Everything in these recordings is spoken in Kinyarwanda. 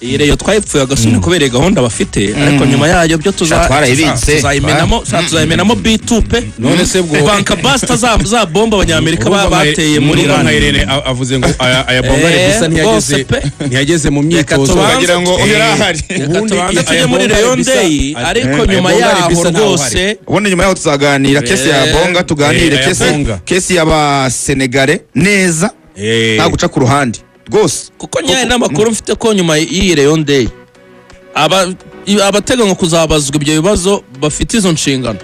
iyi reyo twayipfuye agasuni kubera gahunda bafite ariko nyuma yayo byo tuzayimenamo B2P none se bwo banka basta za bomba abanyamerika bateye muri Irani Irene avuze ngo aya bomba gusa ntiyageze mu myitozo bagira ngo yarahari ubundi tujye muri Rayon Day ariko nyuma yaho rwose ubundi nyuma yaho tuzaganira kesi ya bonga tuganire kesi y'aba Senegale neza nta guca ku ruhande rwose kuko nyaye n'amakuru mfite ko nyuma y'iyi Rayon Day abateganya kuzabazwa ibyo bibazo bafite izo nshingano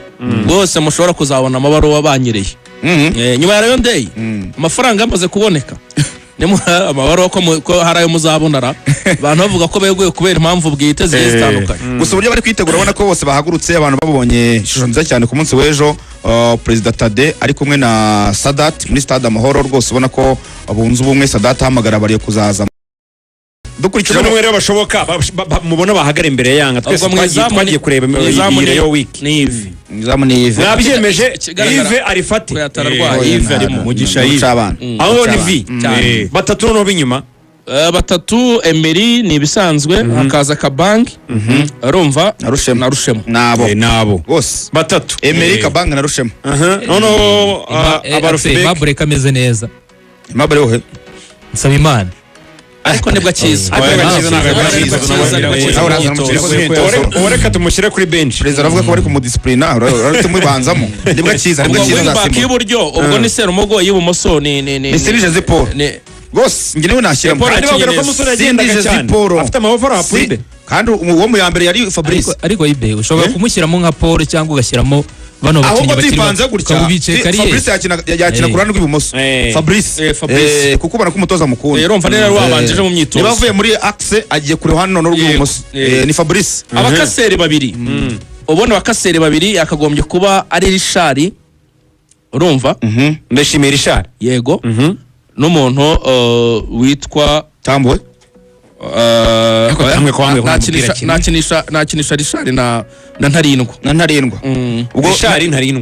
rwose mushobora kuzabona amabaruwa banyereye nyuma ya Rayon Day amafaranga amaze kuboneka amabaruwa ko hari ayo muzabonara abantu bavuga ko beguye kubera impamvu bwite zigiye zitandukanye gusa uburyo bari kwitegura ubona ko bose bahagurutse abantu babonye ishusho nziza cyane ku munsi w'ejo Perezida Tade ari kumwe na Sadat muri stade Amahoro rwose ubona ko abunze ubumwe Sadat ahamagara bariye kuzaza dukurikije n'umwe rero bashoboka mubona bahagara imbere yanga twese twagiye kureba iyi Rayon week nivi nizamu ni Yves nabyemeje Yves arifate Yves arimo mugisha y'abana aho ni V batatu no binyuma batatu Emery ni bisanzwe hakaza Kabang urumva na Rushema nabo bose batatu Emery Kabang na Rushema noneho abarufebe Mabure kameze neza Mabure ohe nsaba Imana ariko nibwo cyiza ureka tumushyire kuri bench Perezida aravuga ko bari kumudisciplina uraretse mubanzamo nibwo cyiza y'uburyo ubwo ni Serumogo y'ibumoso ni Serge Ziporo rwose nginewe nashyiramo kandi bagera ko umusore yagendaga cyane afite amaboforo apuide kandi uwo mu yambere yari Fabrice ariko Ibe ushobora kumushyiramo nka Paul cyangwa ugashyiramo bano bakinnyi bakibanza gutya Fabrice yakina ku ruhande rw'ibumoso Fabrice kuko ubona ko umutoza mukunda urumva rero wabanjije mu myitozo niba avuye muri axe agiye ku ruhande none rw'ibumoso ni Fabrice abakaseri babiri ubona abakaseri babiri akagombye kuba ari Richard urumva ndashimira Richard yego n'umuntu witwa Tambwe nakinisha Richard na ntarindwa ubwo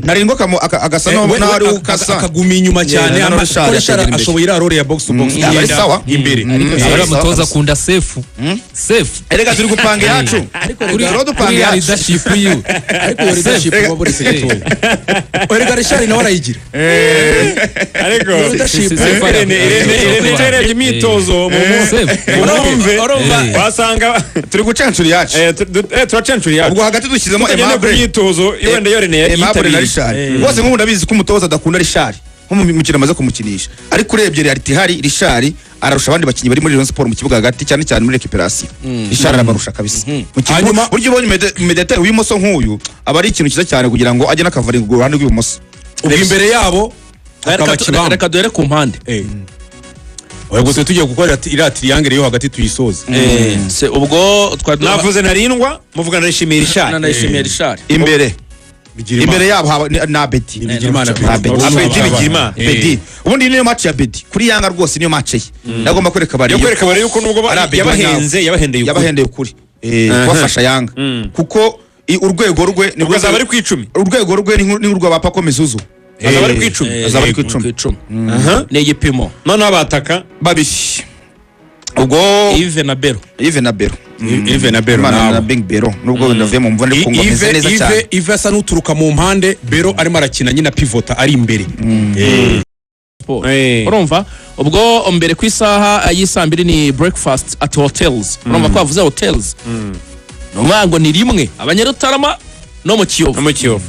ntarindwa agasa n'ari ukasa akaguma inyuma cyane Richard ashoboye irarore ya box to box sawa imbere ari mutoza kunda safe erega turi gupanga yacu rero dupanga ya leadership you ariko yo leadership waburi seketo erega Richard nawe arayigira ariko Irene imitozo mu wasanga turi gucancura yacu turacancura yacu ubwo hagati dushyizemo Aimable imitozo iwende yorene Aimable na Richard bose nk'ubu ndabizi ko umutoza adakunda Richard nko mu mikino amaze kumukinisha ariko urebye reality hari Richard ararusha abandi bakinnyi bari muri Rayon Sport mu kibuga hagati cyane cyane muri recuperation Richard arabarusha kabisa hanyuma buryo ubonye Mediateur w'imoso nk'uyu aba ari ikintu cyiza cyane kugira ngo ajye n'akavari ku ruhande rw'ibumoso ubwo imbere yabo reka duhere ku mpande oya gusa tugiye gukora ira triangle yo hagati tuyisoze ubwo navuze narindwa muvuga na Richard imbere yabo na Bedi Bedi ubundi niyo match ya Bedi kuri Yanga rwose niyo match ye nagomba kwereka bari yuko nubwo yabahendeye ukuri kubafasha Yanga kuko urwego rwe nibwo azaba ari ku 10 urwego rwe ni urwa bapa ko Mizuzu azaba ari ku 10 ni igipimo none abataka babiri ubwo Yves na Bero na Big Bero nubwo ndavuye mu mvune ko ngomeze neza cyane Yves asa n'uturuka mu mpande Bero arimo arakina nyina pivota ari imbere urumva ubwo mbere ku isaha y'isambiri ni breakfast at hotels urumva ko bavuze hotels ngo ni rimwe abanyarutarama no mu Kiyovu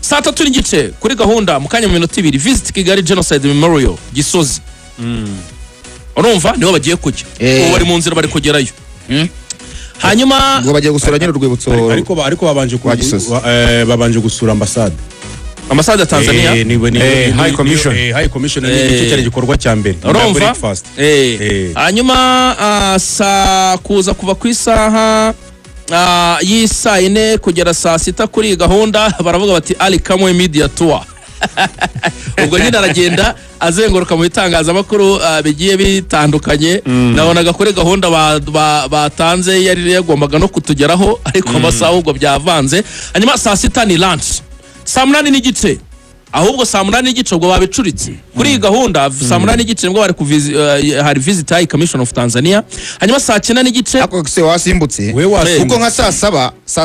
saa 3 n'igice kuri gahunda mu kanya mu minota 2 visit Kigali Genocide Memorial Gisozi urumva niho bagiye kujya ubu bari mu nzira bari kugerayo hanyuma ngo bagiye gusura nyine urwibutso ariko babanje gusura ambasade ya Tanzania high commission ni cyo gikorwa cya mbere urumva hanyuma saa kuza kuva ku isaha y'isa 4 kugera saa 6 kuri gahunda baravuga bati Ali Kamwe Media Tour ubwo nyine aragenda azenguruka mu bitangazamakuru bigiye bitandukanye nabonaga kuri gahunda batanze yari yagombaga no kutugeraho ariko amasaha ubwo byavanze hanyuma saa 6 ni lunch saa 8 n'igice ahubwo saa 8:30 ubwo babicuritse kuri iyi gahunda saa 8:30 nibwo bari hari visit high commission of Tanzania hanyuma saa 9:30 ako se wasimbutse kuko nka saa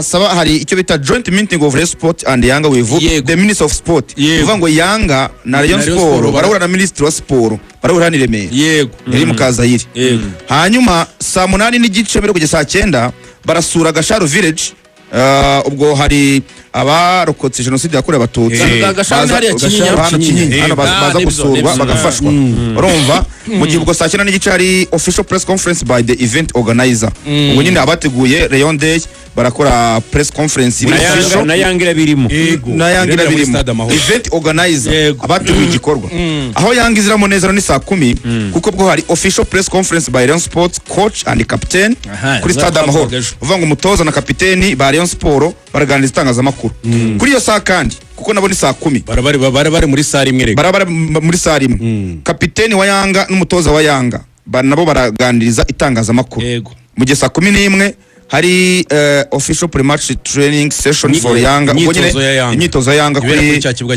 7 hari icyo bita joint meeting of Rayon Sport and Yanga with the Minister of Sport uvuga ngo Yanga na Rayon Sport barahura na Minister wa Sport barahura ni Remera yego iri mu Kazayire hanyuma saa 8:30 mbere kugeza saa 9 barasura Gasharo village ubwo hari abarokotse jenoside yakorewe abatutsi baza gusurwa bagafashwa urumva mu gihe ubwo saa 9:30 hari official press conference by the event organizer ubwo nyine abateguye Rayon Day barakora press conference na Yangira birimo event organizer abateguye igikorwa aho Yanga iziramo neza ni saa 10 kuko bwo hari official press conference by Rayon Sports coach and captain kuri stade Amahoro uvuga ngo umutoza na kapiteni ba Rayon Sport baraganiriza itangazamakuru kuri iyo saa kandi kuko nabo ni saa 10 bari muri sare imwe rega barabara muri sare imwe kapiteni wa Yanga n'umutoza wa Yanga nabo baraganiriza itangazamakuru mu gihe saa 11 hari official pre-match training session for Yanga imyitozo ya Yanga kuri cya kibuga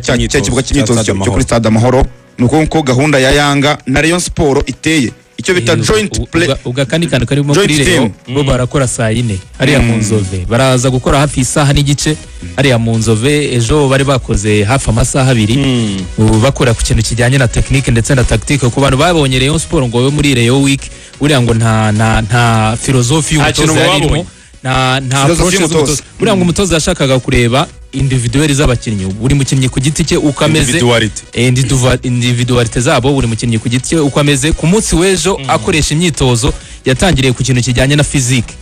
cy'imyitozo cyo kuri stade Amahoro nuko gahunda ya Yanga na Rayon Sport iteye icyo bita joint play ugakandi kandi karimo kuri Rayon bo barakora saa 4 hariya mu Nzove baraza gukora hafi isaha n'igice hariya mu Nzove ejo bari bakoze hafi amasaha 2 bakora ku kintu kijyanye na technique ndetse na tactique ku bantu babonye Rayon Sport ngo muri Rayon week uriya ngo nta philosophy y'umutoza yarimo nta process uriya ngo umutoza yashakaga kureba individual z'abakinnyi buri mukinnyi ku giti cye ukameze individualite zabo buri mukinnyi ku giti cye ukameze ku munsi w'ejo akoresha imyitozo yatangiriye ku kintu kijyanye na physique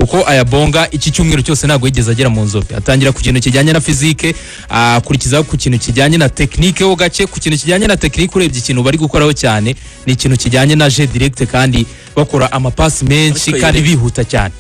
uko ayabonga iki cyumweru cyose ntago yigeze agera mu Nzove atangira ku kintu kijyanye na physique akurikiza ku kintu kijyanye na technique ho gake ku kintu kijyanye na technique urebye ikintu bari gukoraho cyane ni ikintu kijyanye na jeu direct kandi bakora amapasi menshi kandi bihuta cyane